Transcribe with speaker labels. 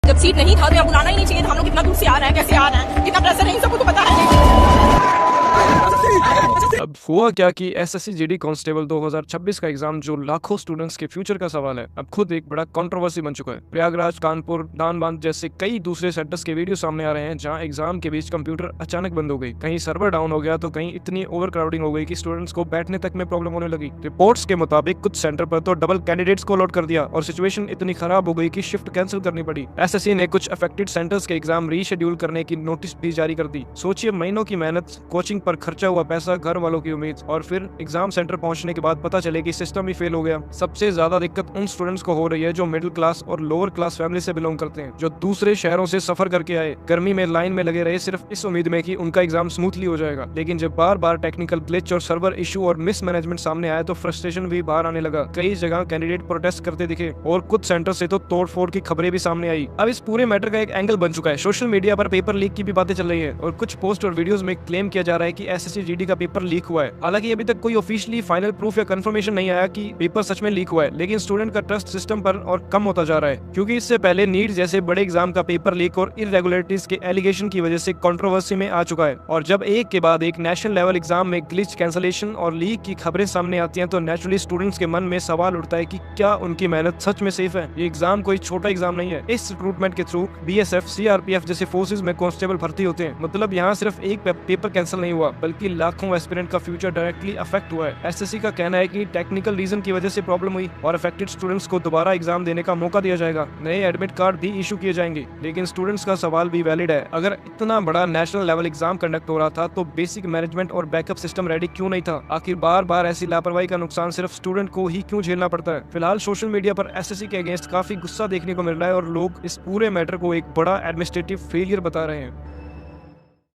Speaker 1: जब सीट नहीं था तो यहाँ बुलाना ही नहीं चाहिए था। हम लोग कितना दूर से आ रहे हैं, कैसे आ रहे हैं, कितना प्रेशर है, इन सबको तो पता है।
Speaker 2: अब हुआ क्या कि एसएससी जीडी कांस्टेबल 2026 का एग्जाम जो लाखों स्टूडेंट्स के फ्यूचर का सवाल है, अब खुद एक बड़ा कंट्रोवर्सी बन चुका है। प्रयागराज, कानपुर, धानबाद जैसे कई दूसरे सेंटर्स के वीडियो सामने आ रहे हैं जहां एग्जाम के बीच कंप्यूटर अचानक बंद हो गई, कहीं सर्वर डाउन हो गया तो कहीं इतनी ओवर क्राउडिंग हो गई कि स्टूडेंट्स को बैठने तक में प्रॉब्लम होने लगी। रिपोर्ट्स के मुताबिक कुछ सेंटर पर तो डबल कैंडिडेट्स को अलॉट कर दिया और सिचुएशन इतनी खराब हो गई कि शिफ्ट कैंसिल करनी पड़ी। एसएससी ने कुछ अफेक्टेड सेंटर्स के एग्जाम रीशेड्यूल करने की नोटिस भी जारी कर दी। सोचिए, महीनों की मेहनत, कोचिंग पर खर्चा हुआ पैसा, घर वालों की उम्मीद, और फिर एग्जाम सेंटर पहुंचने के बाद पता चले कि सिस्टम ही फेल हो गया। सबसे ज्यादा दिक्कत उन स्टूडेंट्स को हो रही है जो मिडिल क्लास और लोअर क्लास फैमिली से बिलोंग करते हैं, जो दूसरे शहरों से सफर करके आए, गर्मी में लाइन में लगे रहे सिर्फ इस उम्मीद में कि उनका एग्जाम स्मूथली हो जाएगा। लेकिन जब बार बार टेक्निकल ग्लिच और सर्वर इशू और मिसमैनेजमेंट सामने आया तो फ्रस्ट्रेशन भी बाहर आने लगा। कई जगह कैंडिडेट प्रोटेस्ट करते दिखे और कुछ सेंटर से तो तोड़फोड़ की खबरें भी सामने आई। अब इस पूरे मैटर का एक एंगल बन चुका है। सोशल मीडिया पर पेपर लीक की भी बातें चल रही है और कुछ पोस्ट और वीडियोस में क्लेम किया जा रहा है कि एसएससी जीडी का पेपर लीक हुआ है। हालांकि अभी तक कोई ऑफिशियली फाइनल प्रूफ या कंफर्मेशन नहीं आया कि पेपर सच में लीक हुआ है, लेकिन स्टूडेंट का ट्रस्ट सिस्टम पर और कम होता जा रहा है, क्योंकि इससे पहले नीट जैसे बड़े एग्जाम का पेपर लीक और इरेगुलरिटीज के एलिगेशन की वजह से कंट्रोवर्सी में आ चुका है। और जब एक के बाद एक नेशनल लेवल एग्जाम में ग्लिच, कैंसलेशन और लीक की खबरें सामने आती हैं तो नेचुरली स्टूडेंट्स के मन में सवाल उठता है कि क्या उनकी मेहनत सच में सेफ है। ये एग्जाम कोई छोटा एग्जाम नहीं है। इस रिक्रूटमेंट के थ्रू बीएसएफ, सीआरपीएफ जैसे फोर्सेज में कांस्टेबल भर्ती होते हैं। मतलब यहाँ सिर्फ एक पेपर कैंसिल नहीं हुआ, बल्कि लाखों एस्पिरेंट का फ्यूचर डायरेक्टली अफेक्ट हुआ है। एसएससी का कहना है कि टेक्निकल रीजन की वजह से प्रॉब्लम हुई और अफेक्टेड स्टूडेंट्स को दोबारा एग्जाम देने का मौका दिया जाएगा, नए एडमिट कार्ड भी इशू किए जाएंगे। लेकिन स्टूडेंट्स का सवाल भी वैलिड है, अगर इतना बड़ा नेशनल लेवल एग्जाम कंडक्ट हो रहा था तो बेसिक मैनेजमेंट और बैकअप सिस्टम रेडी क्यों नहीं था? आखिर बार बार ऐसी लापरवाही का नुकसान सिर्फ स्टूडेंट को ही क्यों झेलना पड़ता है? फिलहाल सोशल मीडिया पर एसएससी के अगेंस्ट काफी गुस्सा देखने को मिल रहा है और लोग इस पूरे मैटर को एक बड़ा एडमिनिस्ट्रेटिव फेलियर बता रहे हैं।